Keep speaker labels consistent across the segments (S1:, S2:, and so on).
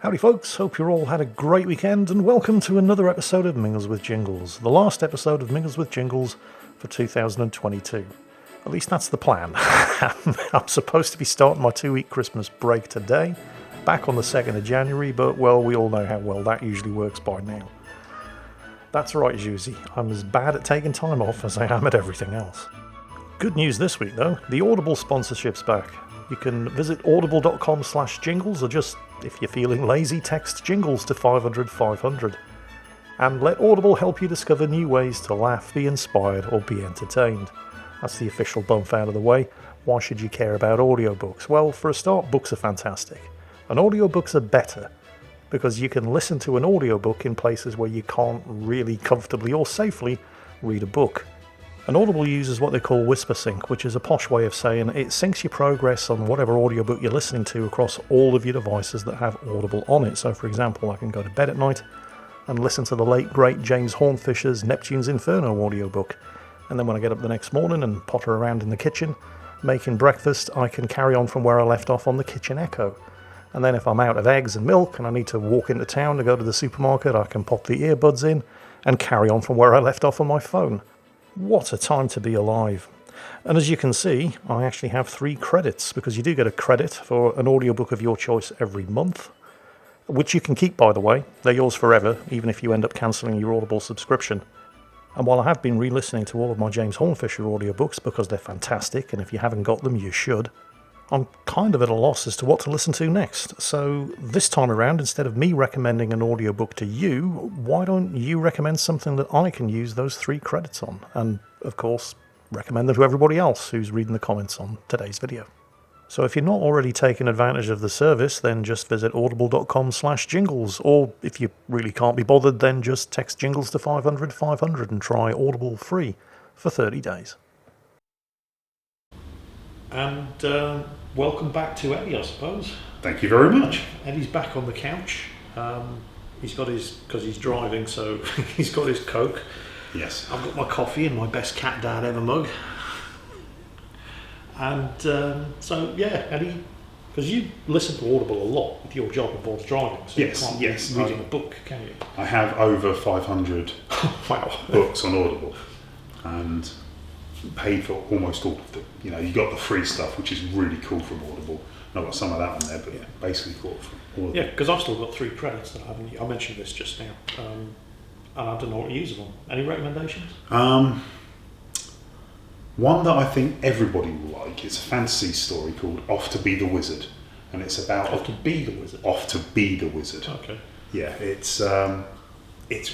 S1: Howdy folks, hope you all had a great weekend and welcome to another episode of Mingles with Jingles, the last episode of Mingles with Jingles for 2022. At least that's the plan. I'm supposed to be starting my 2-week Christmas break today, back on the 2nd of January, but well, we all know how well that usually works by now. That's right, Juicy, I'm as bad at taking time off as I am at everything else. Good news this week though, the Audible sponsorship's back. You can visit audible.com/jingles or just, if you're feeling lazy, text jingles to 500 500. And let Audible help you discover new ways to laugh, be inspired or be entertained. That's the official bump out of the way. Why should you care about audiobooks? Well, for a start, books are fantastic. And audiobooks are better because you can listen to an audiobook in places where you can't really comfortably or safely read a book. And Audible uses what they call Whisper Sync, which is a posh way of saying it syncs your progress on whatever audiobook you're listening to across all of your devices that have Audible on it. So for example, I can go to bed at night and listen to the late great James Hornfisher's Neptune's Inferno audiobook. And then when I get up the next morning and potter around in the kitchen, making breakfast, I can carry on from where I left off on the Kitchen Echo. And then if I'm out of eggs and milk and I need to walk into town to go to the supermarket, I can pop the earbuds in and carry on from where I left off on my phone. What a time to be alive. And as you can see, I actually have 3 credits, because you do get a credit for an audiobook of your choice every month, which you can keep, by the way. They're yours forever, even if you end up cancelling your Audible subscription. And while I have been re-listening to all of my James Hornfisher audiobooks, because they're fantastic, and if you haven't got them, you should, I'm kind of at a loss as to what to listen to next. So this time around, instead of me recommending an audiobook to you, why don't you recommend something that I can use those 3 credits on? And of course, recommend them to everybody else who's reading the comments on today's video. So if you're not already taking advantage of the service, then just visit audible.com/jingles, or if you really can't be bothered, then just text jingles to 500 500 and try Audible free for 30 days. And welcome back to Eddie, I suppose.
S2: Thank you very much.
S1: Eddie's back on the couch. He's got his, because he's driving, so he's got his Coke.
S2: Yes.
S1: I've got my coffee in my best cat dad ever mug. And so, yeah, Eddie, because you listen to Audible a lot with your job involves driving, so
S2: yes,
S1: you can't
S2: yes,
S1: be reading a book, can you?
S2: I have over 500
S1: wow.
S2: books on Audible and paid for almost all of them. You know, you got the free stuff, which is really cool from Audible. And I've got some of that on there, but yeah, basically got from Audible.
S1: Yeah, because I've still got 3 credits that I haven't used. I mentioned this just now, and I don't know what to use them on. Any recommendations?
S2: One that I think everybody will like, it's a fantasy story called Off to Be the Wizard, and it's about
S1: Off to Be the Wizard.
S2: Off to Be the Wizard.
S1: Okay.
S2: Yeah, it's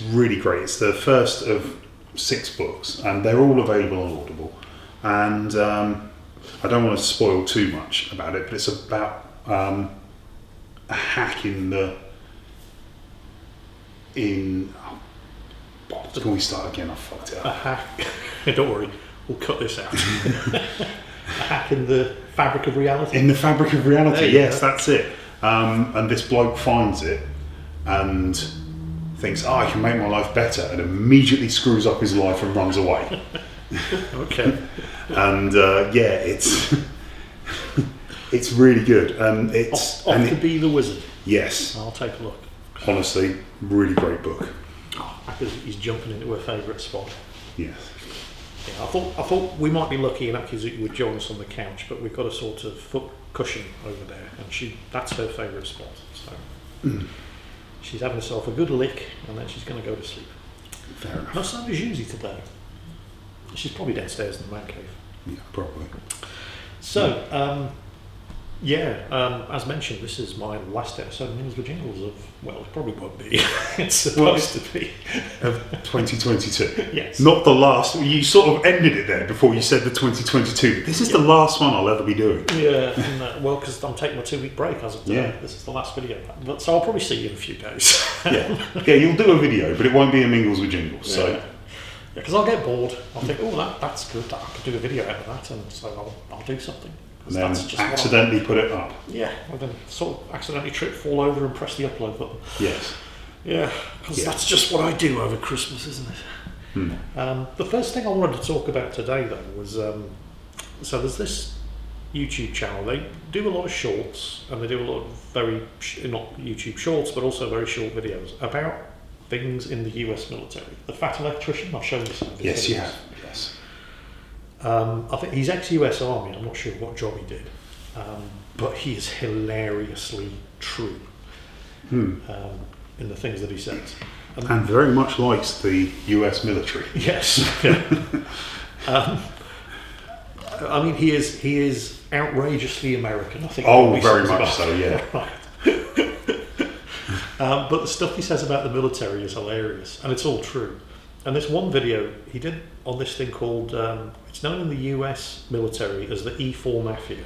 S2: really great. It's the first of 6 books, and they're all available on Audible. And I don't want to spoil too much about it, but it's about a hack can we start again? I fucked it up.
S1: A hack. Don't worry, we'll cut this out. A hack in the fabric of reality.
S2: In the fabric of reality, yes,
S1: go.
S2: that's it. And this bloke finds it and thinks, I can make my life better, and immediately screws up his life and runs away.
S1: Okay.
S2: And it's it's really good. And it's
S1: Off to Be the Wizard.
S2: Yes.
S1: I'll take a look.
S2: Honestly, really great book.
S1: Because he's jumping into her favourite spot.
S2: Yes.
S1: Yeah, I thought we might be lucky enough that you would join us on the couch, but we've got a sort of foot cushion over there, and that's her favourite spot. So she's having herself a good lick, and then she's going to go to sleep.
S2: Fair enough.
S1: No sign of Juicy today. She's probably downstairs in the man cave.
S2: Yeah, probably.
S1: So, as mentioned, this is my last episode of Mingles with Jingles of, well, it probably won't be. It's supposed to be.
S2: Of 2022.
S1: Yes.
S2: Not the last. You sort of ended it there before you said the 2022. This is the last one I'll ever be doing.
S1: Yeah, well, because I'm taking my 2-week break as of today.
S2: Yeah.
S1: This is the last video. But, so I'll probably see you in a few days.
S2: Yeah, you'll do a video, but it won't be a Mingles with Jingles.
S1: Yeah.
S2: So.
S1: Because I'll get bored. I'll think, that's good. I could do a video out of that, and so I'll do something.
S2: And then accidentally put it up.
S1: Yeah, and then sort of accidentally trip, fall over, and press the upload button.
S2: Yes.
S1: Yeah, because that's just what I do over Christmas, isn't it? The first thing I wanted to talk about today, though, was so there's this YouTube channel. They do a lot of shorts, and they do a lot of not YouTube shorts, but also very short videos about things in the US military. The Fat Electrician, I've shown you some of his
S2: Yes,
S1: videos.
S2: you have. Yes.
S1: I think he's ex-US Army. I'm not sure what job he did, but he is hilariously true in the things that he says.
S2: And very much likes the US military.
S1: Yes. I mean, he is outrageously American, I think.
S2: Oh, very much so, yeah.
S1: But the stuff he says about the military is hilarious, and it's all true. And this one video he did on this thing called, it's known in the US military as the E4 Mafia,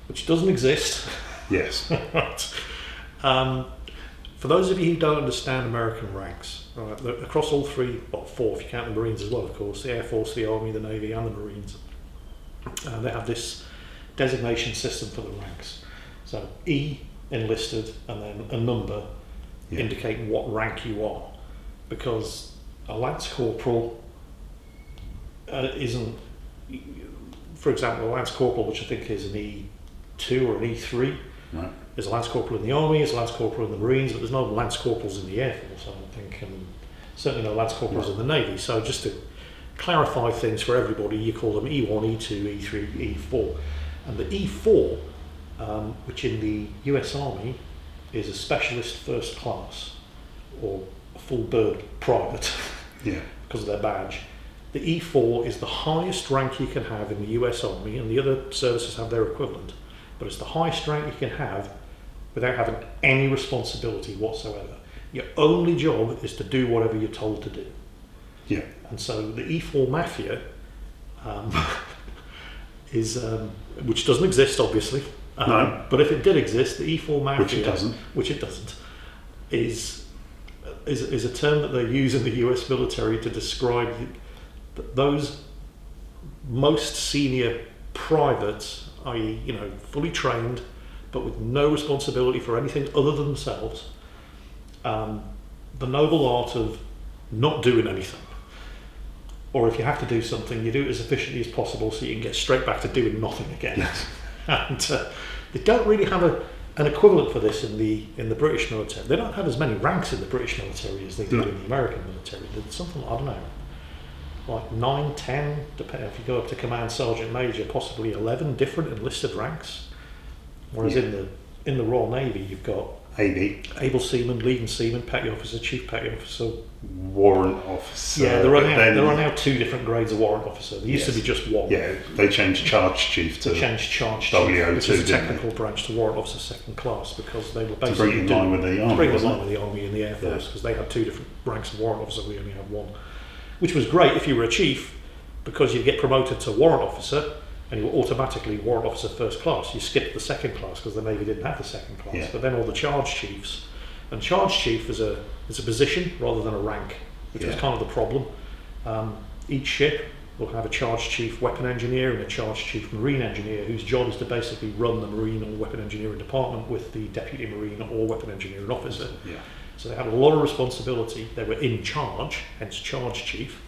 S1: which doesn't exist.
S2: Yes.
S1: Right. For those of you who don't understand American ranks, right, across all three, well, four if you count the Marines as well, of course, the Air Force, the Army, the Navy, and the Marines, they have this designation system for the ranks. So E, enlisted, and then a number indicating what rank you are. Because a Lance Corporal isn't, for example, a Lance Corporal, which I think is an E2 or an E3,
S2: Right.
S1: There's a Lance Corporal in the Army, there's a Lance Corporal in the Marines, but there's no Lance Corporals in the Air Force, I don't think, and certainly no Lance Corporals in the Navy. So just to clarify things for everybody, you call them E1, E2, E3, E4. And the E4, which in the US Army is a specialist first class, or a full bird private, because of their badge. The E4 is the highest rank you can have in the US Army, and the other services have their equivalent, but it's the highest rank you can have without having any responsibility whatsoever. Your only job is to do whatever you're told to do.
S2: Yeah.
S1: And so the E4 Mafia is, which doesn't exist, obviously.
S2: No.
S1: But if it did exist, the E4 Mafia,
S2: which it doesn't,
S1: is a term that they use in the US military to describe those most senior privates, i.e., fully trained, but with no responsibility for anything other than themselves. The noble art of not doing anything, or if you have to do something, you do it as efficiently as possible so you can get straight back to doing nothing again.
S2: Yes.
S1: And they don't really have an equivalent for this in the British military. They don't have as many ranks in the British military as they do in the American military. There's something, I don't know, like 9, 10, depending if you go up to Command Sergeant Major, possibly 11 different enlisted ranks. Whereas in the Royal Navy, you've got
S2: AD,
S1: able seaman, leading seaman, petty officer, chief petty officer,
S2: warrant officer.
S1: Yeah, there are now 2 different grades of warrant officer. There used to be just one.
S2: Yeah, they changed charge chief to WO2,
S1: which is a technical branch to warrant officer second class, because they were
S2: to
S1: basically
S2: bring it in line with the army.
S1: to bring it in line with the Army and the Air Force, because they had 2 different ranks of warrant officer. We only had one, which was great if you were a chief, because you'd get promoted to warrant officer and you were automatically warrant officer first class. You skipped the second class because the Navy didn't have the second class.
S2: Yeah.
S1: But then all the charge chiefs, and charge chief is a position rather than a rank, which was kind of the problem. Each ship will have a charge chief weapon engineer and a charge chief marine engineer, whose job is to basically run the marine or weapon engineering department with the deputy marine or weapon engineering officer.
S2: Yeah.
S1: So they had a lot of responsibility. They were in charge, hence charge chief,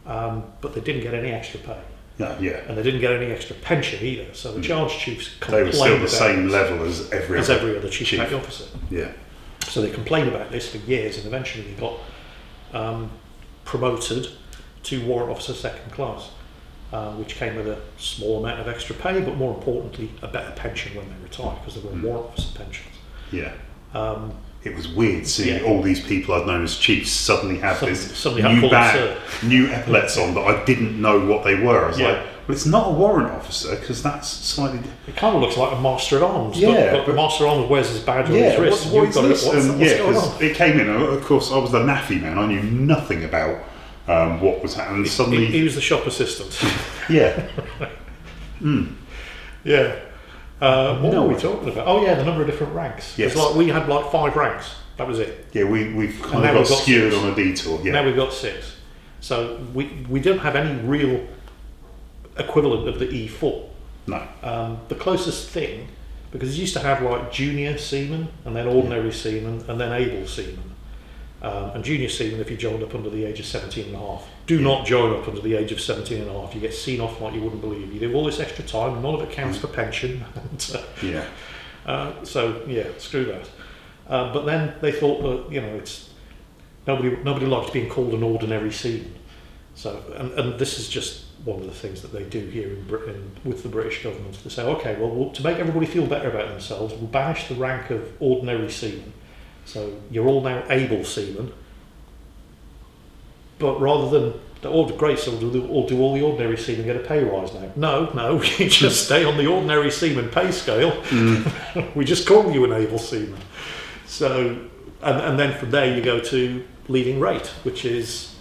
S1: but they didn't get any extra pay.
S2: No, yeah.
S1: And they didn't get any extra pension either. So the charge chiefs
S2: They
S1: complained
S2: were still the
S1: about
S2: same
S1: this
S2: level as every
S1: other chief petty officer.
S2: Yeah.
S1: So they complained about this for years, and eventually they got promoted to warrant officer second class, which came with a small amount of extra pay, but more importantly, a better pension when they retired, because they were warrant officer pensions.
S2: Yeah. It was weird seeing all these people I'd known as chiefs suddenly have new epaulets on that I didn't know what they were. I was like, well, it's not a warrant officer, because that's slightly...
S1: It kind of looks like a Master at Arms,
S2: but
S1: Master at Arms wears his badge on his wrist.
S2: What's
S1: going on?
S2: It came in, of course, I was the naffy man. I knew nothing about what was happening. Suddenly,
S1: he was the shop assistant.
S2: Yeah.
S1: Yeah. What were we talking about? Oh yeah, the number of different ranks.
S2: Yes.
S1: It's like we had like 5 ranks. That was it.
S2: Yeah, we've kind of got skewered on a detour. Yeah.
S1: Now we've got 6. So we don't have any real equivalent of the E4.
S2: No.
S1: The closest thing, because it used to have like junior seamen and then ordinary seamen and then able seamen. And junior seaman if you joined up under the age of 17 and a half. Do not join up under the age of 17 and a half. You get seen off like you wouldn't believe. You do all this extra time, none of it counts for pension. And, so yeah, screw that. But then they thought that, it's nobody likes being called an ordinary seaman. So and this is just one of the things that they do here in Britain with the British government. They say, okay, well, to make everybody feel better about themselves, we'll banish the rank of ordinary seaman. So you're all now able seamen, but rather than great, so we'll do all the ordinary seamen get a pay rise now. No, you just stay on the ordinary seaman pay scale. We just call you an able seaman. So and then from there you go to leading rate, which is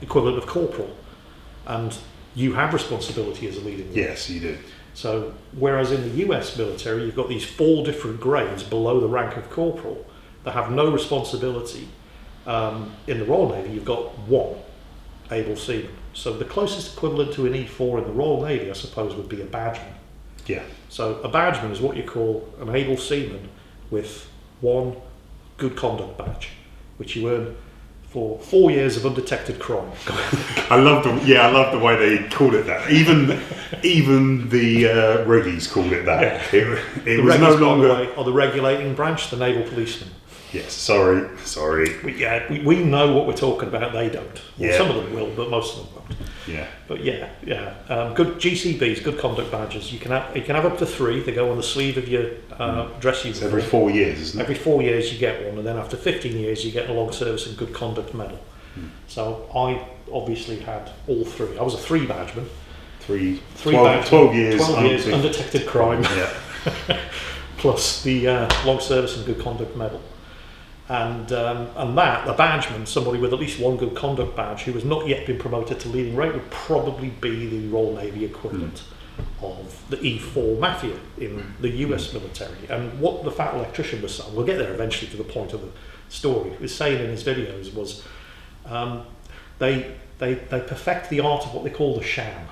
S1: equivalent of corporal, and you have responsibility as a leading rate.
S2: Yes, you do.
S1: So whereas in the US military you've got these 4 different grades below the rank of corporal that have no responsibility, in the Royal Navy you've got 1 able seaman. So the closest equivalent to an E4 in the Royal Navy, I suppose, would be a badgeman.
S2: Yeah.
S1: So a badgeman is what you call an able seaman with 1 good conduct badge, which you earn for 4 years of undetected crime.
S2: I love the way they called it that. Even the Reggies called it that.
S1: Yeah.
S2: It was no longer
S1: or the regulating branch, the naval policeman.
S2: Yes, sorry.
S1: We know what we're talking about. They don't. Well,
S2: yeah.
S1: Some of them will, but most of them won't.
S2: Yeah.
S1: But good GCBs, good conduct badges. You can have up to 3. They go on the sleeve of your dress uniform.
S2: It's every 4 years, isn't it?
S1: Every 4 years you get one, and then after 15 years you get a long service and good conduct medal. So I obviously had all 3. I was a 3 badgeman.
S2: 12 years
S1: undetected crime.
S2: Yeah.
S1: Plus the long service and good conduct medal. And a badgeman, somebody with at least 1 good conduct badge who has not yet been promoted to leading rate, would probably be the Royal Navy equivalent of the E4 Mafia in the US military. And what the fat electrician was saying, we'll get there eventually to the point of the story, was saying in his videos was they perfect the art of what they call the sham.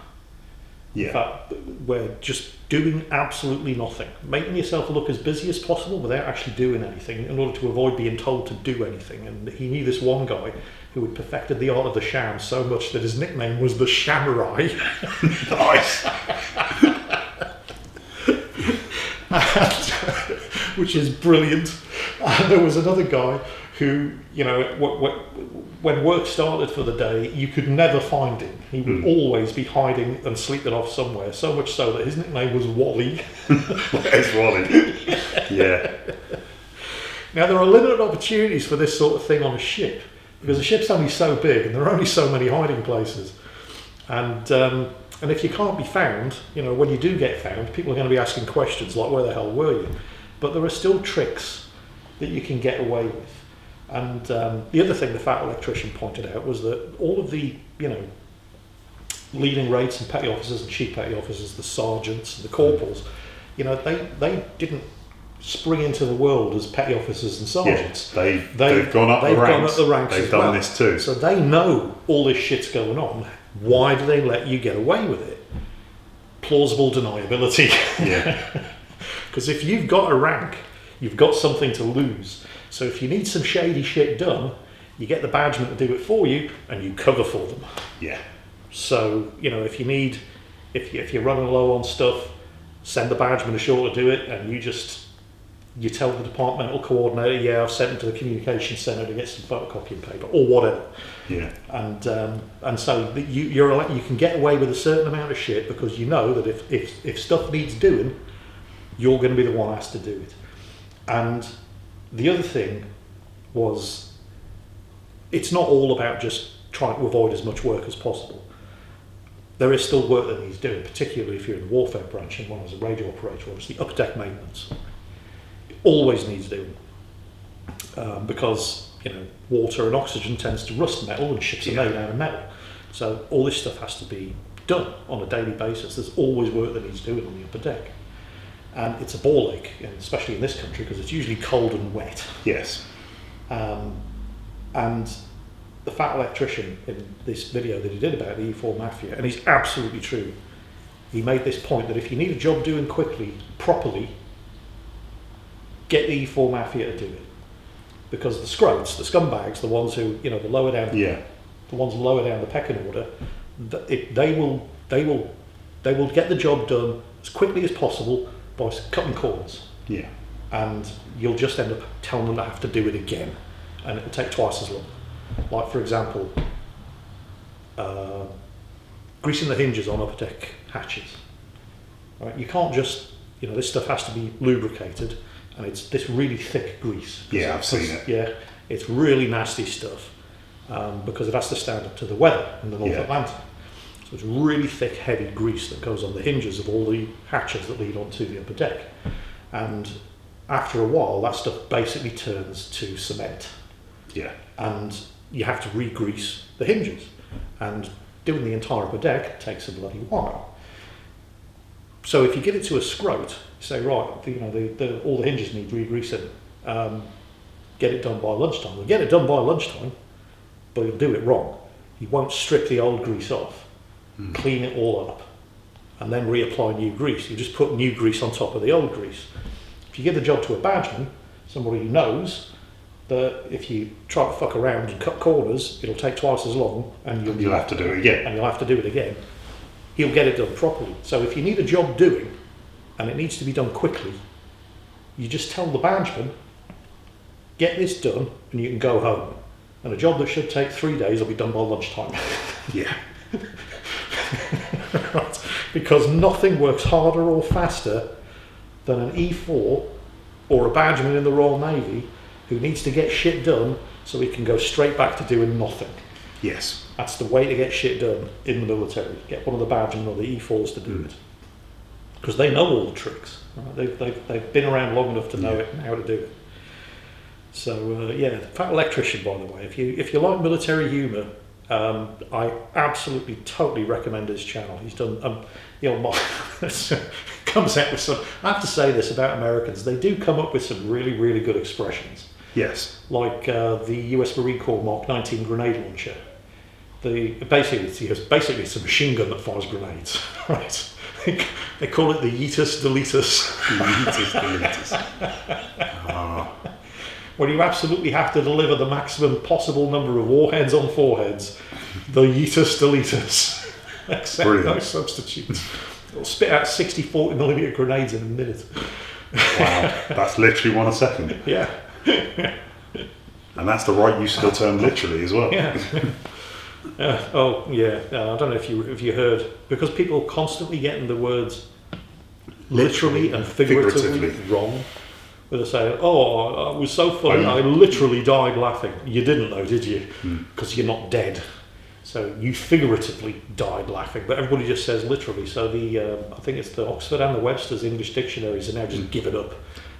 S2: Yeah.
S1: In fact, we're just doing absolutely nothing, making yourself look as busy as possible without actually doing anything in order to avoid being told to do anything. And he knew this one guy who had perfected the art of the sham so much that his nickname was the Shamurai.
S2: Nice.
S1: Which is brilliant. And there was another guy who, when work started for the day, you could never find him. He would always be hiding and sleeping off somewhere, so much so that his nickname was Wally.
S2: Where's Wally? Yeah.
S1: Now, there are limited opportunities for this sort of thing on a ship, because the ship's only so big and there are only so many hiding places. And if you can't be found, when you do get found, people are going to be asking questions like, where the hell were you? But there are still tricks that you can get away with. And the other thing the fat electrician pointed out was that all of the, leading rates and petty officers and chief petty officers, the sergeants and the corporals, they didn't spring into the world as petty officers and sergeants.
S2: Yeah, they've gone up the ranks. They've done this too.
S1: So they know all this shit's going on. Why do they let you get away with it? Plausible deniability.
S2: Yeah.
S1: Because if you've got a rank, you've got something to lose. So if you need some shady shit done, you get the badgeman to do it for you, and you cover for them.
S2: Yeah.
S1: So if you're running low on stuff, send the badgeman ashore to do it, and you tell the departmental coordinator, I've sent him to the communication centre to get some photocopying paper or whatever.
S2: Yeah.
S1: And so you can get away with a certain amount of shit because you know that if stuff needs doing, you're going to be the one asked to do it. And the other thing was, it's not all about just trying to avoid as much work as possible. There is still work that needs doing, particularly if you're in the warfare branch and one as a radio operator, obviously upper deck maintenance. It always needs doing. Because water and oxygen tends to rust metal and ships are made out of metal. So all this stuff has to be done on a daily basis. There's always work that needs doing on the upper deck. And it's a ball ache, especially in this country, because it's usually cold and wet.
S2: Yes.
S1: And the fat electrician in this video that he did about the E4 Mafia, and he's absolutely true, he made this point that if you need a job doing quickly, properly, get the E4 Mafia to do it. because the scroats, the scumbags, the ones who, the lower down,
S2: Yeah.
S1: the ones lower down the pecking order, they will get the job done as quickly as possible by cutting corners.
S2: Yeah.
S1: And you'll just end up telling them they have to do it again, and it'll take twice as long. Like, for example, greasing the hinges on upper deck hatches. Right? You can't just, this stuff has to be lubricated, and it's this really thick grease.
S2: Yeah, I've seen it.
S1: Yeah, it's really nasty stuff because it has to stand up to the weather in the North Atlantic. So it's really thick, heavy grease that goes on the hinges of all the hatches that lead onto the upper deck. And after a while, that stuff basically turns to cement.
S2: Yeah.
S1: And you have to re-grease the hinges. And doing the entire upper deck takes a bloody while. So if you give it to a scroat, you say, right, all the hinges need re-greasing, get it done by lunchtime. Well, get it done by lunchtime, but you'll do it wrong. You won't strip the old grease off, clean it all up, and then reapply new grease. You just put new grease on top of the old grease. If you give the job to a badgeman, somebody who knows that if you try to fuck around and cut corners, it'll take twice as long, and
S2: you'll have to do it again.
S1: And you'll have to do it again. He'll get it done properly. So if you need a job doing, and it needs to be done quickly, you just tell the badgeman, get this done, and you can go home. And a job that should take 3 days will be done by lunchtime.
S2: Yeah.
S1: Right. Because nothing works harder or faster than an E4 or a badgeman in the Royal Navy who needs to get shit done so he can go straight back to doing nothing.
S2: Yes.
S1: That's the way to get shit done in the military. Get one of the badgemen or the E4s to do it. Because they know all the tricks. Right? They've been around long enough to know it and how to do it. So Fat Electrician, by the way, if you like military humour, I absolutely totally recommend his channel. He's done comes out with some. I have to say this about Americans: they do come up with some really, really good expressions.
S2: Yes.
S1: Like the US Marine Corps Mark 19 grenade launcher. Basically it's a machine gun that fires grenades. Right? They call it the Yeetus Deletus.
S2: Yeetus Deletus.
S1: When you absolutely have to deliver the maximum possible number of warheads on foreheads, the Yeetus Deletus. Accept
S2: Brilliant.
S1: no substitutes. It'll spit out 60-40mm grenades in a minute.
S2: Wow, that's literally 1 a second.
S1: Yeah.
S2: And that's the right use of the term literally as well.
S1: Yeah. I don't know if you heard, because people constantly getting the words literally and figuratively wrong. Where they say, "Oh, it was so funny, I literally died laughing." You didn't though, did you? Because you're not dead. So you figuratively died laughing, but everybody just says literally. So I think it's the Oxford and the Webster's English dictionaries are now just give it up,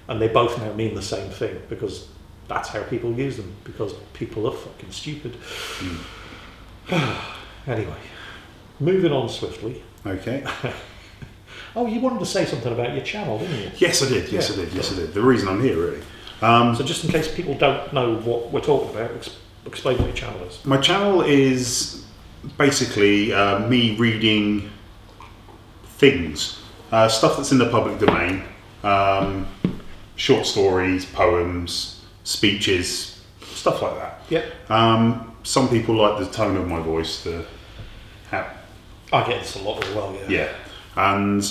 S1: and they both now mean the same thing because that's how people use them. Because people are fucking stupid. Anyway, moving on swiftly.
S2: Okay.
S1: Oh, you wanted to say something about your channel, didn't you?
S2: Yes, I did. Yes, I did. The reason I'm here, really.
S1: So just in case people don't know what we're talking about, explain what your channel is.
S2: My channel is basically me reading things, stuff that's in the public domain, short stories, poems, speeches, stuff like that.
S1: Yeah.
S2: Some people like the tone of my voice.
S1: I get this a lot as well. Yeah.
S2: Yeah. And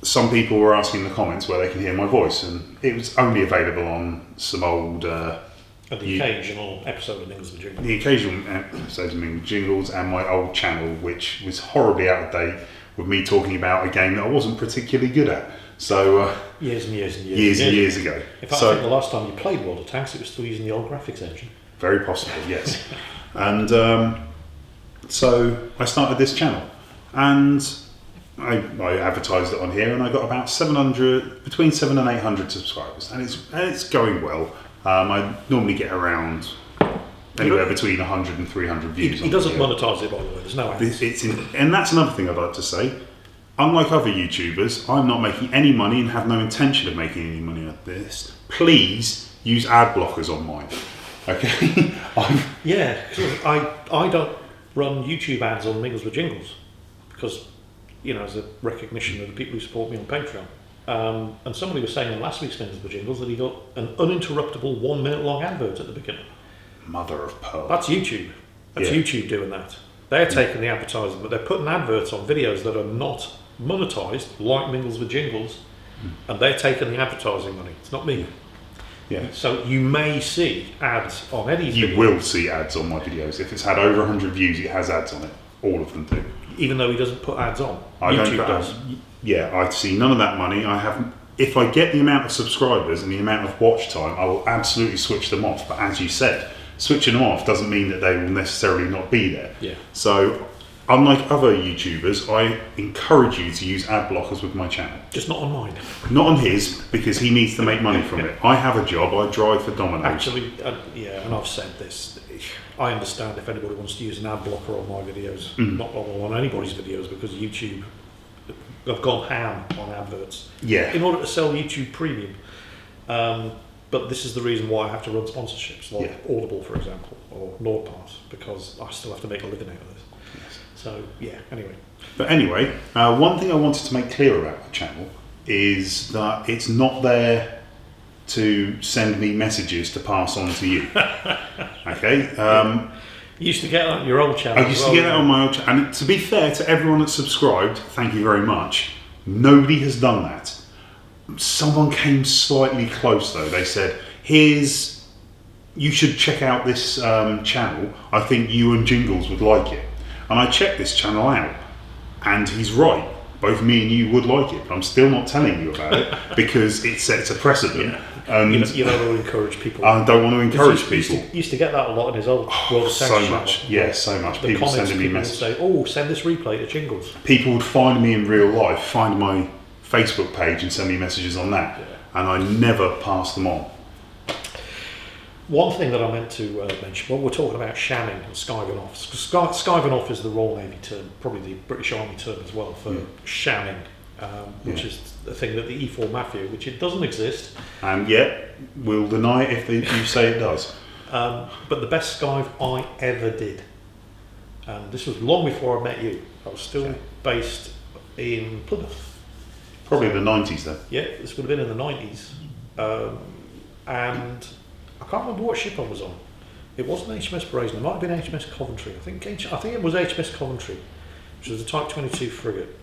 S2: some people were asking in the comments where they can hear my voice, and it was only available on some old...
S1: occasional episode of Mingles with Jingles.
S2: The occasional episodes of Mingles with Jingles, and my old channel, which was horribly out of date, with me talking about a game that I wasn't particularly good at. So... years and years ago.
S1: In fact, I think the last time you played World of Tanks, it was still using the old graphics engine.
S2: Very possible, yes. And so I started this channel, and... I advertised it on here, and I got about between 700 and 800 subscribers, and it's going well. I normally get around anywhere between 100 and 300 views.
S1: He doesn't monetize it, by the way. There's no ads.
S2: And that's another thing I'd like to say. Unlike other YouTubers, I'm not making any money and have no intention of making any money at this. Please use ad blockers on mine. Okay?
S1: Yeah, I don't run YouTube ads on Mingles with Jingles because, as a recognition of the people who support me on Patreon. And somebody was saying in last week's Mingles with Jingles that he got an uninterruptible 1 minute long advert at the beginning.
S2: Mother of pearl.
S1: That's YouTube. That's YouTube doing that. They're taking the advertising, but they're putting adverts on videos that are not monetized, like Mingles with Jingles, and they're taking the advertising money. It's not me.
S2: Yeah.
S1: So you may see ads on Eddie's videos.
S2: You will see ads on my videos. If it's had over 100 views, it has ads on it. All of them do.
S1: Even though he doesn't put ads on.
S2: I don't
S1: YouTube
S2: put
S1: does.
S2: ads. Yeah, I see none of that money. I haven't. If I get the amount of subscribers and the amount of watch time, I will absolutely switch them off. But as you said, switching them off doesn't mean that they will necessarily not be there.
S1: Yeah.
S2: So, unlike other YouTubers, I encourage you to use ad blockers with my channel.
S1: Just not on mine.
S2: Not on his, because he needs to make money from it. I have a job. I drive for Domino's.
S1: Actually, yeah, and I've said this. I understand if anybody wants to use an ad blocker on my videos, not on anybody's videos, because YouTube have gone ham on adverts.
S2: Yeah.
S1: In order to sell YouTube Premium. But this is the reason why I have to run sponsorships, like Audible, for example, or NordPass, because I still have to make a living out of this.
S2: Yes.
S1: So, yeah, anyway.
S2: But anyway, one thing I wanted to make clear about the channel is that it's not there to send me messages to pass on to you. Okay?
S1: You used to get that on your old channel.
S2: I used to get that on my old channel. And to be fair to everyone that's subscribed, thank you very much, nobody has done that. Someone came slightly close though. They said, you should check out this channel. I think you and Jingles would like it. And I checked this channel out, and he's right. Both me and you would like it, but I'm still not telling you about it because it sets a precedent. And
S1: you don't want to encourage people.
S2: I don't want to encourage people.
S1: Used to get that a lot in his old World of Tanks
S2: So
S1: channel.
S2: much, yeah, so much.
S1: The
S2: People
S1: comments,
S2: sending me
S1: people would
S2: messages.
S1: say, "Oh, send this replay to Jingles."
S2: People would find me in real life, find my Facebook page, and send me messages on that, and I never pass them on.
S1: One thing that I meant to mention, well, we're talking about shamming and skiving off. Skiving off is the Royal Navy term, probably the British Army term as well, for shamming, which is a thing that the E4 Mafia, which it doesn't exist.
S2: And yet, we'll deny it if you say it does.
S1: But the best skive I ever did, and this was long before I met you. I was still based in Plymouth.
S2: Probably the 90s though.
S1: Yeah, this would have been in the 90s. And I can't remember what ship I was on. It wasn't HMS Brazen, it might have been HMS Coventry. I think it was HMS Coventry, which was a Type 22 frigate.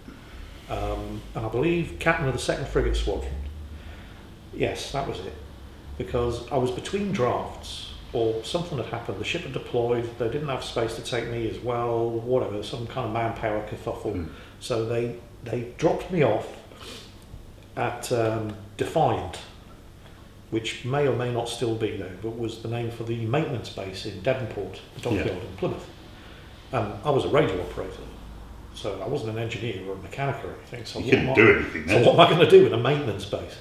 S1: And I believe captain of the 2nd Frigate Squadron. Yes, that was it. Because I was between drafts, or something had happened. The ship had deployed, they didn't have space to take me as well, whatever, some kind of manpower kerfuffle. So they dropped me off at Defiant, which may or may not still be there, but was the name for the maintenance base in Devonport, the dockyard in Plymouth. I was a radio operator, so I wasn't an engineer or a mechanic or anything. So
S2: you couldn't do anything then.
S1: So what am I going to do in a maintenance base?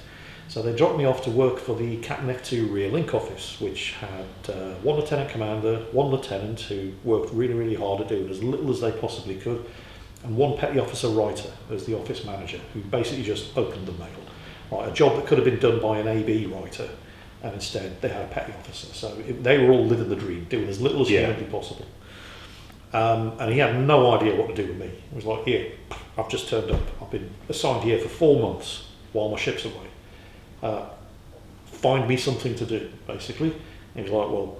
S1: So they dropped me off to work for the Captain F2 Rear Link Office, which had one lieutenant commander, one lieutenant who worked really, really hard at doing as little as they possibly could, and one petty officer writer as the office manager, who basically just opened the mail. Right, a job that could have been done by an AB writer, and instead they had a petty officer. So they were all living the dream, doing as little as humanly possible. And he had no idea what to do with me. He was like, here, I've just turned up. I've been assigned here for 4 months while my ship's away. Find me something to do, basically. And he was like, well,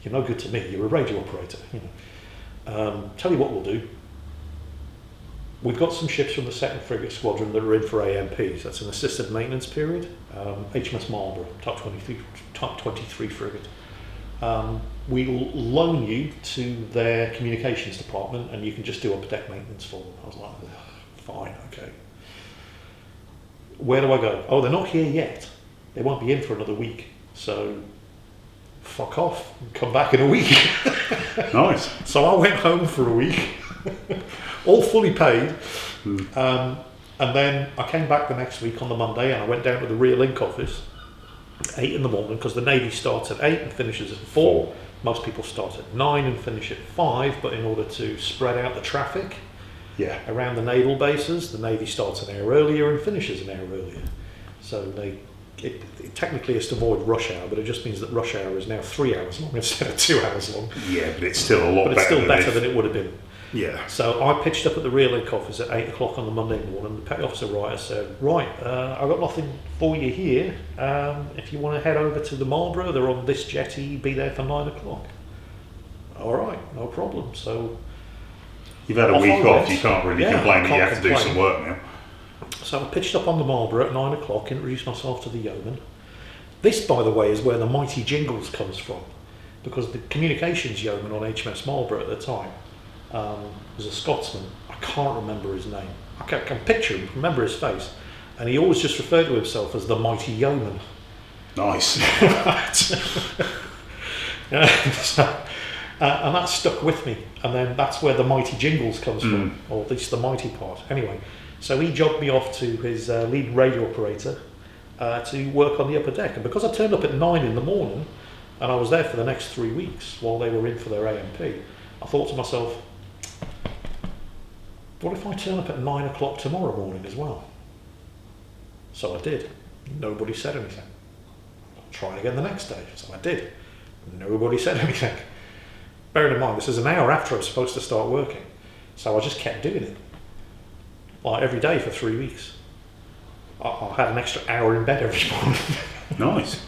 S1: you're no good to me. You're a radio operator. Tell you what we'll do. We've got some ships from the 2nd Frigate Squadron that are in for AMPs. That's an assisted maintenance period. HMS Marlborough, Type 23 frigate. We'll loan you to their communications department, and you can just do upper-deck maintenance for them. I was like, fine, okay. Where do I go? Oh, they're not here yet. They won't be in for another week. So, fuck off and come back in a week.
S2: Nice.
S1: So I went home for a week, all fully paid. And then I came back the next week on the Monday, and I went down to the Rear Link office, 8 in the morning, because the Navy starts at 8 and finishes at 4. Most people start at 9 and finish at 5, but in order to spread out the traffic around the naval bases, the Navy starts an hour earlier and finishes an hour earlier. So it technically is to avoid rush hour, but it just means that rush hour is now 3 hours long instead of 2 hours long.
S2: Yeah, but it's still a lot better.
S1: But it's still better than it would have been.
S2: Yeah.
S1: So I pitched up at the Rear Link office at 8 o'clock on the Monday morning. The petty officer writer said, right, I've got nothing for you here. If you want to head over to the Marlborough, they're on this jetty, be there for 9 o'clock. All right, no problem. So
S2: you've had a week off, you can't really complain that you have to do some work now.
S1: So I pitched up on the Marlborough at 9 o'clock, introduced myself to the yeoman. This, by the way, is where the mighty Jingles comes from, because the communications yeoman on HMS Marlborough at the time was a Scotsman. I can't remember his name. I can picture him, remember his face, and he always just referred to himself as the mighty yeoman.
S2: Nice.
S1: And that stuck with me, and then that's where the mighty Jingles comes from, or at least the mighty part. Anyway, so he jobbed me off to his lead radio operator to work on the upper deck, and because I turned up at 9 in the morning, and I was there for the next 3 weeks while they were in for their AMP, I thought to myself, what if I turn up at 9 o'clock tomorrow morning as well? So I did. Nobody said anything. I'll try again the next day. So I did. Nobody said anything. Bearing in mind, this is an hour after I was supposed to start working. So I just kept doing it. Like every day for 3 weeks. I had an extra hour in bed every morning.
S2: Nice.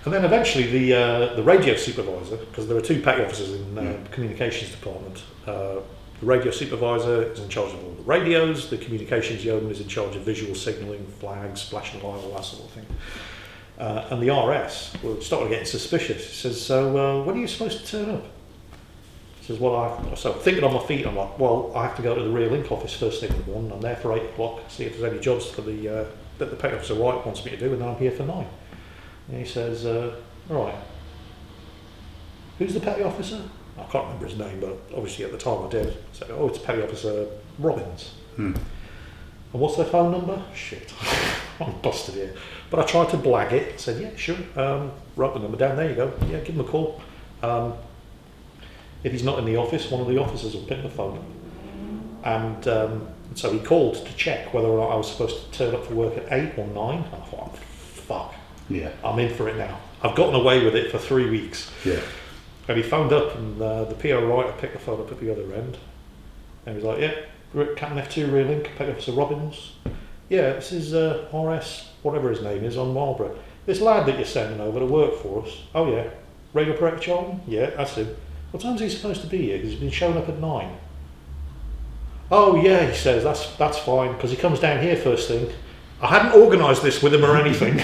S1: And then eventually the radio supervisor, because there were 2 petty officers in the communications department, the radio supervisor is in charge of all the radios, the communications yeoman is in charge of visual signalling, flags, flashing light, all that sort of thing. And the RS started getting suspicious. He says, so when are you supposed to turn up? He says, so thinking on my feet, I'm like, well, I have to go to the Rear Link office first thing in the morning. I'm there for 8 o'clock, see if there's any jobs for that the petty officer Wright wants me to do, and then I'm here for 9. And he says, right, who's the petty officer? I can't remember his name, but obviously at the time I did. I said, it's Petty Officer Robbins. And what's their phone number? Shit, I'm busted here. But I tried to blag it. I said, yeah, sure. Write the number down. There you go. Yeah, give him a call. If he's not in the office, one of the officers will pick the phone up. And so he called to check whether or not I was supposed to turn up for work at 8 or 9. I thought, fuck. Yeah. I'm in for it now. I've gotten away with it for 3 weeks.
S2: Yeah.
S1: And he phoned up, and the PO writer picked the phone up at the other end. And he was like, yeah, Captain F2 Rear Link, Petty Officer Robbins. Yeah, this is RS, whatever his name is, on Marlborough. This lad that you're sending over to work for us. Oh yeah, radio operator Charlton? Yeah, that's him. What time's he supposed to be here? Because he's been showing up at 9. Oh yeah, he says, that's fine, because he comes down here first thing. I hadn't organised this with him or anything.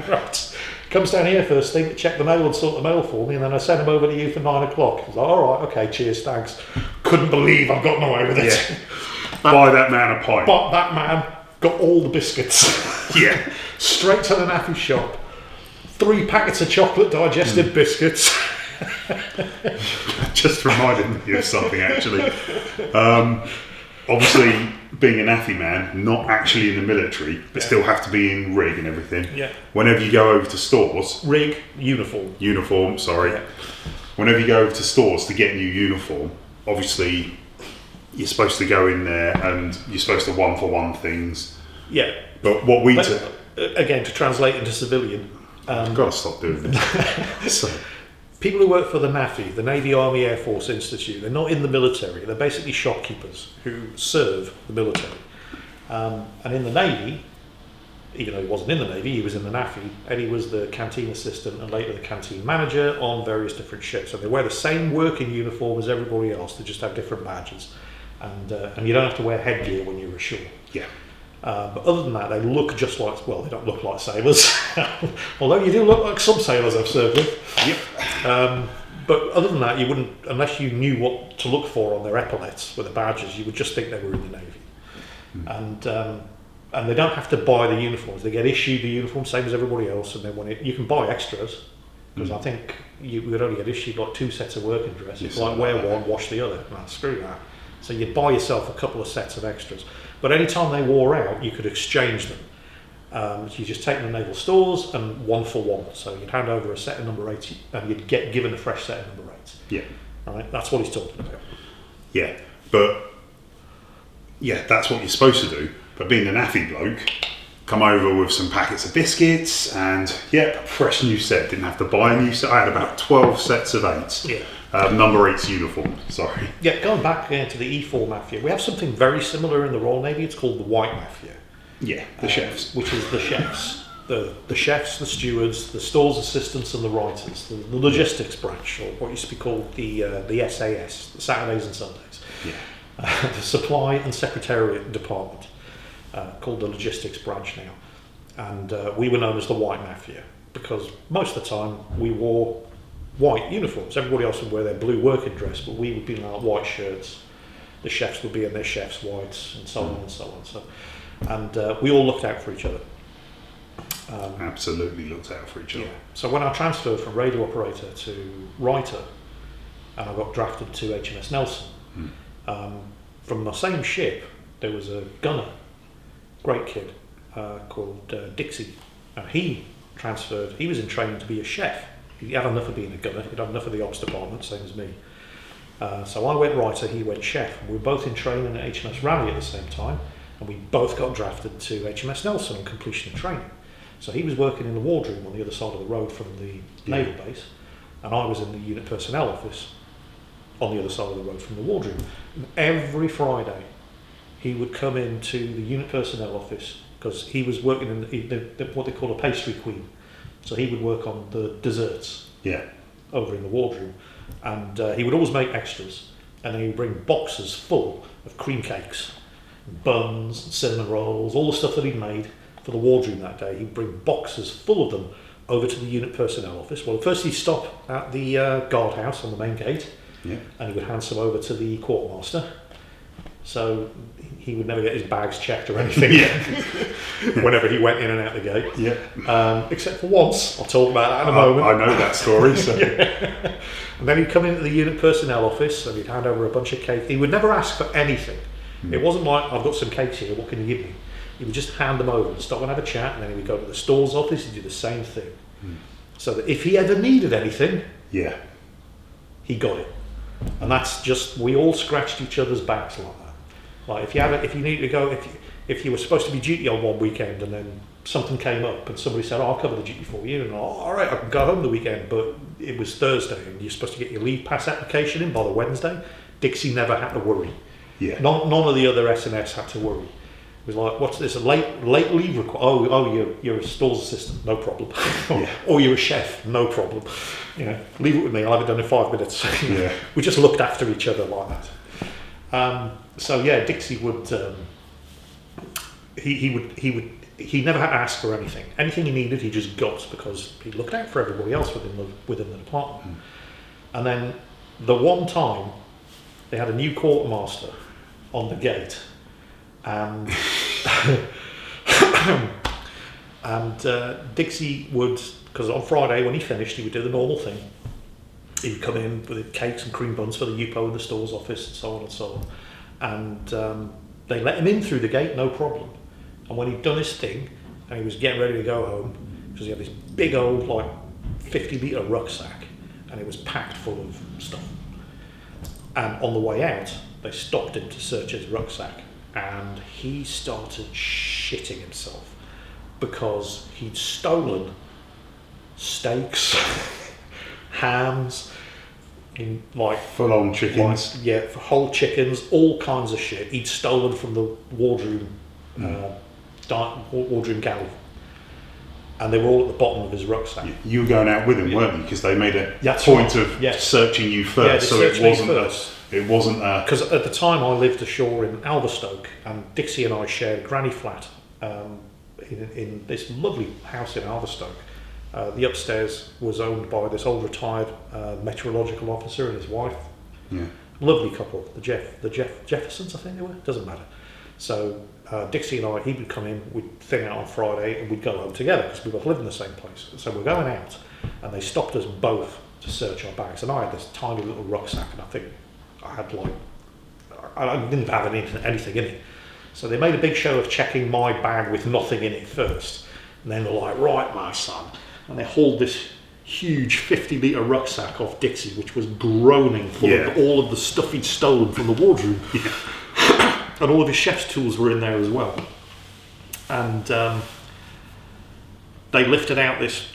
S1: Right. Comes down here first thing to check the mail and sort the mail for me, and then I send him over to you for 9 o'clock. I was like, all right, okay, cheers, thanks. Couldn't believe I've gotten away with it.
S2: Yeah. Buy that man a pint.
S1: But that man got all the biscuits.
S2: Yeah.
S1: Straight to the naffy shop. 3 packets of chocolate digestive biscuits.
S2: Just reminded me of something, actually. Obviously, being a naffy man, not actually in the military, but still have to be in rig and everything.
S1: Yeah.
S2: Whenever you go over to stores...
S1: Rig, uniform,
S2: sorry.
S1: Yeah.
S2: Whenever you go over to stores to get new uniform, obviously, you're supposed to go in there and you're supposed to one-for-one things.
S1: Yeah.
S2: But what we...
S1: again, to translate into civilian...
S2: I've got to stop doing this. So.
S1: People who work for the NAFI, the Navy Army Air Force Institute, they're not in the military. They're basically shopkeepers who serve the military. And in the Navy, even though he wasn't in the Navy, he was in the NAFI, and he was the canteen assistant and later the canteen manager on various different ships. So they wear the same working uniform as everybody else, they just have different badges. And you don't have to wear headgear when you're ashore.
S2: Yeah.
S1: But other than that, they look just like, well, they don't look like sailors. Although you do look like some sailors I've served with.
S2: Yep.
S1: But other than that, you wouldn't, unless you knew what to look for on their epaulets with the badges, you would just think they were in the Navy. And they don't have to buy the uniforms. They get issued the uniform, same as everybody else, and then you can buy extras, because I think you would only get issued like 2 sets of working dress. It's like wear one, wash the other. Nah, screw that. So you'd buy yourself a couple of sets of extras. But any time they wore out, you could exchange them. So you just take them to naval stores and 1 for 1. So you'd hand over a set of number 8 and you'd get given a fresh set of number 8.
S2: Yeah.
S1: Right? That's what he's talking about.
S2: Yeah. But, yeah, that's what you're supposed to do. But being an NAFI bloke, come over with some packets of biscuits, and fresh new set. Didn't have to buy a new set. I had about 12 sets of 8s.
S1: Yeah.
S2: Number 8's uniform, sorry.
S1: Yeah, going back to the E4 Mafia, we have something very similar in the Royal Navy. It's called the White Mafia.
S2: Yeah, the chefs.
S1: Which is the chefs. The chefs, the stewards, the stores assistants and the writers. The logistics branch, or what used to be called the SAS, the Saturdays and Sundays.
S2: Yeah.
S1: The supply and secretariat department, called the logistics branch now. And we were known as the White Mafia because most of the time we wore white uniforms. Everybody else would wear their blue working dress, but we would be in our white shirts. The chefs would be in their chef's whites, and so on and so on. And we all looked out for each other.
S2: Absolutely looked out for each other.
S1: Yeah. So when I transferred from radio operator to writer, and I got drafted to HMS Nelson, from the same ship there was a gunner, great kid, called Dixie. He transferred. He was in training to be a chef. He had enough of being a gunner. He'd had enough of the ops department, same as me. So I went writer, he went chef. We were both in training at HMS Raleigh at the same time, and we both got drafted to HMS Nelson on completion of training. So he was working in the wardroom on the other side of the road from the naval base, and I was in the unit personnel office on the other side of the road from the wardroom. And every Friday, he would come into the unit personnel office because he was working in what they call a pastry queen. So he would work on the desserts over in the wardroom, and he would always make extras, and then he would bring boxes full of cream cakes, buns, cinnamon rolls, all the stuff that he'd made for the wardroom that day. He'd bring boxes full of them over to the unit personnel office. Well, first he'd stop at the guardhouse on the main gate, and he would hand some over to the quartermaster. So he would never get his bags checked or anything whenever he went in and out the gate. Except for once. I'll talk about that in a moment.
S2: I know that story. So.
S1: And then he'd come into the unit personnel office and he'd hand over a bunch of cake. He would never ask for anything. It wasn't like, I've got some cakes here, what can you give me? He would just hand them over and stop and have a chat, and then he would go to the stores office and do the same thing. So that if he ever needed anything, he got it. And that's just, we all scratched each other's backs like that. Like if you needed to go, if you were supposed to be duty on one weekend and then something came up and somebody said, I'll cover the duty for you, and all right, I can go home the weekend, but it was Thursday and you're supposed to get your leave pass application in by the Wednesday, Dixie never had to worry. None of the other S&S had to worry. It was like, what's this, a late leave requirement? You're a stores assistant, no problem. Or you're a chef, no problem. Leave it with me, I'll have it done in 5 minutes. We just looked after each other like that. Dixie would, he never had to ask for anything. Anything he needed, he just got, because he looked out for everybody else within the department. And then the one time they had a new quartermaster on the gate, and Dixie would, because on Friday when he finished, he would do the normal thing. He would come in with cakes and cream buns for the UPO in the stores office and so on and so on. And they let him in through the gate, no problem. And when he'd done his thing and he was getting ready to go home, because he had this big old 50-litre rucksack and it was packed full of stuff. And on the way out, they stopped him to search his rucksack, and he started shitting himself because he'd stolen steaks, hams, in
S2: full-on chickens.
S1: Whole chickens, all kinds of shit. He'd stolen from the wardroom, wardroom galley, and they were all at the bottom of his rucksack.
S2: You were going out with him, weren't you? Because they made a point of searching you first, so it wasn't
S1: because at the time I lived ashore in Alverstoke, and Dixie and I shared a granny flat in this lovely house in Alverstoke. The upstairs was owned by this old retired meteorological officer and his wife. Lovely couple, the Jeffersons, I think they were. Doesn't matter. So Dixie and I, he would come in, we'd thing out on Friday, and we'd go home together because we both lived in the same place. So we're going out, and they stopped us both to search our bags. And I had this tiny little rucksack, and I think I had I didn't have anything in it. So they made a big show of checking my bag with nothing in it first. And then they're like, right, my son. And they hauled this huge 50-litre rucksack off Dixie, which was groaning full of all of the stuff he'd stolen from the wardroom. And all of his chef's tools were in there as well. And they lifted out this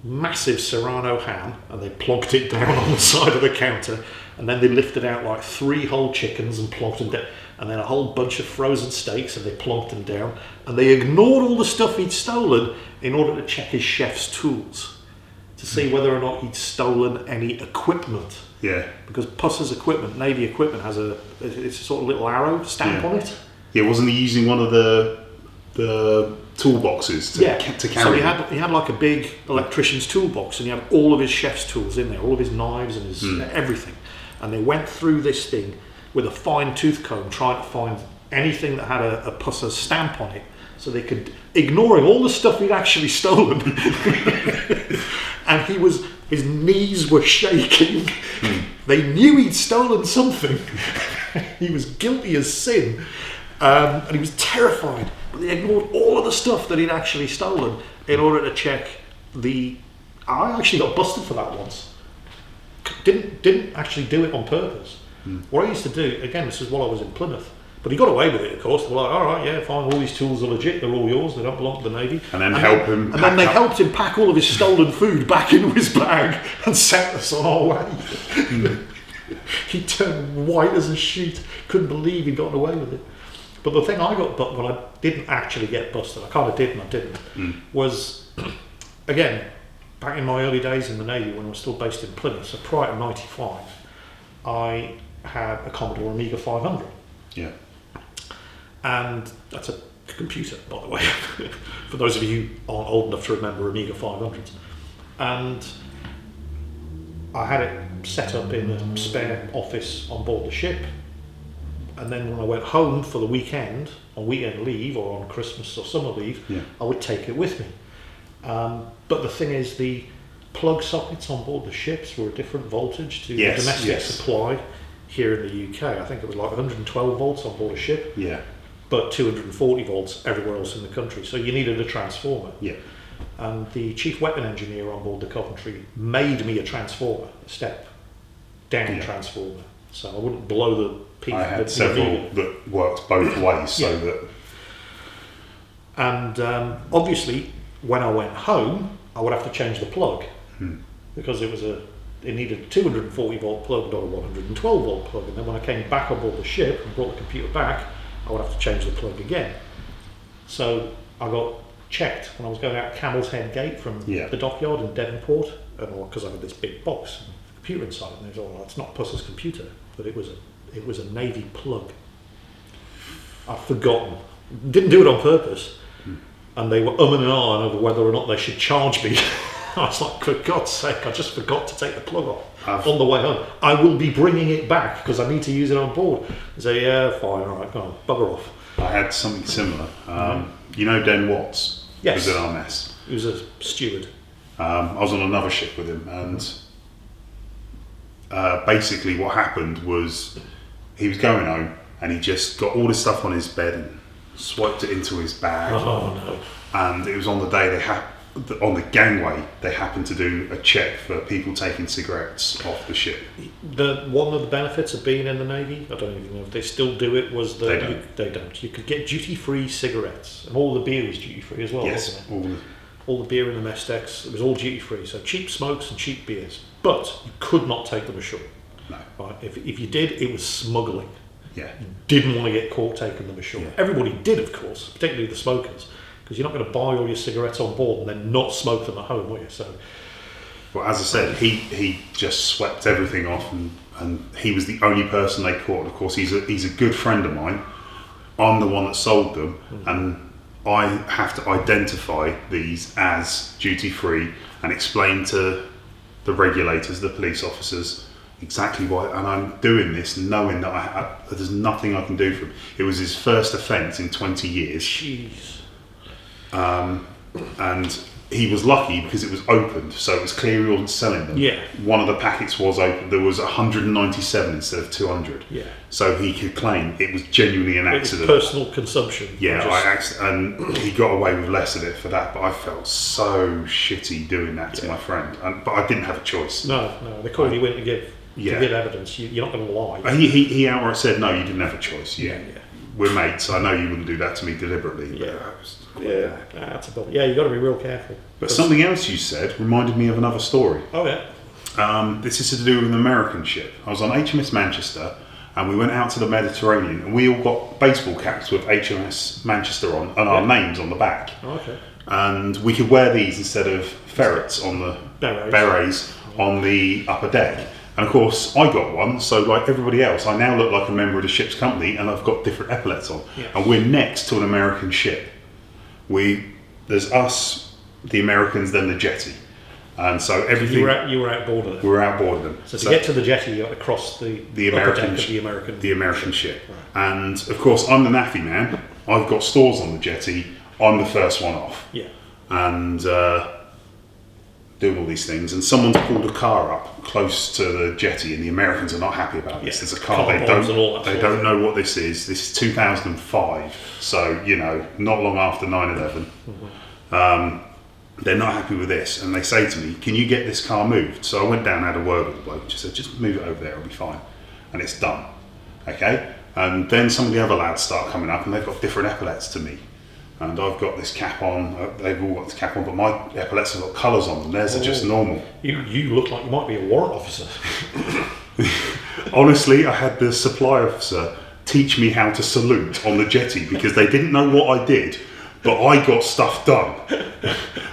S1: massive Serrano ham and they plonked it down on the side of the counter, and then they lifted out like 3 whole chickens and plonked them down, and then a whole bunch of frozen steaks and they plonked them down, and they ignored all the stuff he'd stolen in order to check his chef's tools to see whether or not he'd stolen any equipment.
S2: Yeah.
S1: Because Puss's equipment, Navy equipment, it's a sort of little arrow stamp on it.
S2: Yeah, wasn't he using one of the toolboxes to carry?
S1: So he had like a big electrician's toolbox, and he had all of his chef's tools in there, all of his knives and his everything. And they went through this thing with a fine tooth comb, trying to find anything that had a Puss's stamp on it, so they could, ignoring all the stuff he'd actually stolen. And his knees were shaking. They knew he'd stolen something. He was guilty as sin. And he was terrified. But they ignored all of the stuff that he'd actually stolen in order to check I actually got busted for that once. Didn't actually do it on purpose. What I used to do, again, this is while I was in Plymouth, but he got away with it, of course. They were like, all right, yeah, fine, all these tools are legit, they're all yours, they don't belong to the Navy.
S2: And then they
S1: helped him pack all of his stolen food back into his bag and sent us on our way. He turned white as a sheet, couldn't believe he'd gotten away with it. But the thing I got, but I didn't actually get busted, I kind of did and I didn't, was, again, back in my early days in the Navy when I was still based in Plymouth, so prior to 95, I had a Commodore Amiga 500.
S2: Yeah.
S1: And that's a computer, by the way, for those of you who aren't old enough to remember Amiga 500s. And I had it set up in a spare office on board the ship. And then when I went home for the weekend, on weekend leave or on Christmas or summer leave, I would take it with me. But the thing is, the plug sockets on board the ships were a different voltage to the domestic supply here in the UK. I think it was like 112 volts on board a ship, but 240 volts everywhere else in the country. So you needed a transformer.
S2: Yeah.
S1: And the chief weapon engineer on board the Coventry made me a transformer, a step down transformer, so I wouldn't blow the peak.
S2: I had several that worked both ways, so that.
S1: And obviously, when I went home, I would have to change the plug because it needed a 240 volt plug, not a 112 volt plug. And then when I came back on board the ship and brought the computer back, I would have to change the plug again. So I got checked when I was going out Camel's Head Gate from the dockyard in Devonport, because I had this big box, computer inside, and they was it's not Puss's computer, but it was a Navy plug. I'd forgotten, didn't do it on purpose, and they were umming and ahhing over whether or not they should charge me. I was like, for God's sake, I just forgot to take the plug off on the way home. I will be bringing it back because I need to use it on board. They say, yeah, fine, all right, go on, bugger off.
S2: I had something similar. You know Den Watts?
S1: Yes.
S2: Was in our mess.
S1: He was a steward.
S2: I was on another ship with him, and basically what happened was he was going home and he just got all his stuff on his bed and swiped it into his bag.
S1: Oh no.
S2: And it was on the day on the gangway they happened to do a check for people taking cigarettes off the ship.
S1: One of the benefits of being in the Navy, I don't even know if they still do it, was that they don't. You could get duty-free cigarettes, and all the beer was duty-free as well,
S2: yes,
S1: wasn't it? All the beer in the mess decks, it was all duty-free, so cheap smokes and cheap beers. But you could not take them ashore.
S2: No.
S1: Right? If you did, it was smuggling.
S2: Yeah.
S1: You didn't want to get caught taking them ashore. Yeah. Everybody did, of course, particularly the smokers, because you're not going to buy all your cigarettes on board and then not smoke them at home, will you? So,
S2: well, as I said, he just swept everything off, and he was the only person they caught. Of course, he's a good friend of mine. I'm the one that sold them, and I have to identify these as duty free and explain to the regulators, the police officers, exactly why. And I'm doing this knowing that there's nothing I can do for him. It was his first offence in 20 years.
S1: Jeez.
S2: And he was lucky because it was opened, so it was clear he wasn't selling them.
S1: Yeah.
S2: One of the packets was open. There was 197 instead of 200.
S1: Yeah.
S2: So he could claim it was genuinely an accident.
S1: It was personal consumption.
S2: Yeah, and he got away with less of it for that. But I felt so shitty doing that to my friend. But I didn't have a choice.
S1: No, they called you in to give evidence. You're not going to lie.
S2: He outright said, no, you didn't have a choice. Yeah. we're mates. I know you wouldn't do that to me deliberately.
S1: That's a bit. Yeah, you got to be real careful.
S2: But something else you said reminded me of another story.
S1: Oh yeah.
S2: This is to do with an American ship. I was on HMS Manchester, and we went out to the Mediterranean, and we all got baseball caps with HMS Manchester on, and our names on the back.
S1: Oh, okay.
S2: And we could wear these instead of ferrets on the berets on the upper deck. And of course, I got one, so like everybody else, I now look like a member of the ship's company, and I've got different epaulets on.
S1: Yes.
S2: And we're next to an American ship. There's us, the Americans, then the jetty. And so everything...
S1: You were outboard of them?
S2: We were outboard of them.
S1: So to get to the jetty, you got to cross the
S2: American, the American ship. Right. And of course, I'm the naffy man. I've got stores on the jetty. I'm the first one off.
S1: Yeah.
S2: And doing all these things. And someone's pulled a car up close to the jetty, and the Americans are not happy about this. There's a car, they don't know what this is. This is 2005. So, not long after 9/11. Mm-hmm. They're not happy with this, and they say to me, can you get this car moved? So I went down and had a word with the bloke, just said, just move it over there, it'll be fine. And it's done. Okay? And then some of the other lads start coming up, and they've got different epaulets to me. And I've got this cap on, they've all got this cap on, but my epaulets have got colours on them, theirs are just normal.
S1: You look like you might be a warrant officer.
S2: Honestly, I had the supply officer teach me how to salute on the jetty, because they didn't know what I did, but I got stuff done.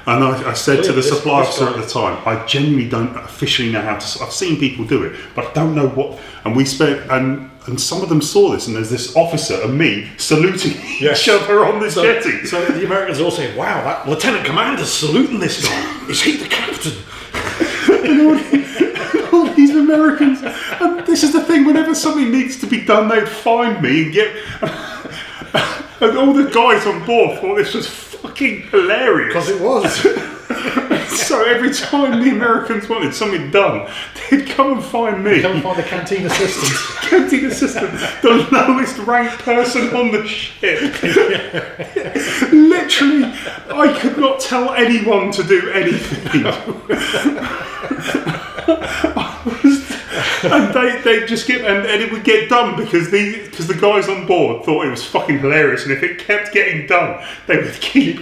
S2: And I said to the supply officer at the time, I genuinely don't officially know how to. I've seen people do it, but I don't know what. And we spent, and some of them saw this, and there's this officer and me saluting each other on this jetty.
S1: So the Americans all saying, "Wow, that lieutenant commander's saluting this guy. Is he the captain?"
S2: and all these Americans, and this is the thing. Whenever something needs to be done, they'd find me and get. And all the guys on board thought this was fucking hilarious.
S1: Because it was.
S2: So every time the Americans wanted something done, they'd come and find me.
S1: Come and find the canteen assistant.
S2: Canteen assistant, the lowest ranked person on the ship. Literally, I could not tell anyone to do anything. And they just get, and it would get done because the guys on board thought it was fucking hilarious, and if it kept getting done, they would keep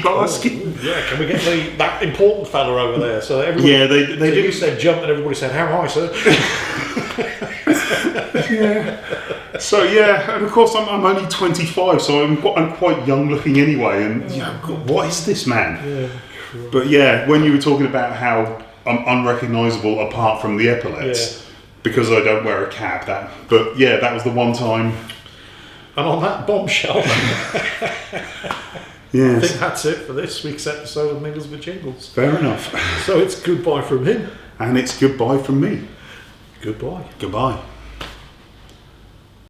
S2: asking.
S1: Can we get that important fella over there? So everybody, they did. You said jump, and everybody said how high, sir?
S2: So and of course I'm only 25, so I'm quite young looking anyway, and God, what is this man? But when you were talking about how I'm unrecognisable apart from the epaulets because I don't wear a cap. That was the one time.
S1: And on that bombshell, I think that's it for this week's episode of Mingles with Jingles.
S2: Fair enough.
S1: So it's goodbye from him,
S2: and it's goodbye from me.
S1: Goodbye.
S2: Goodbye.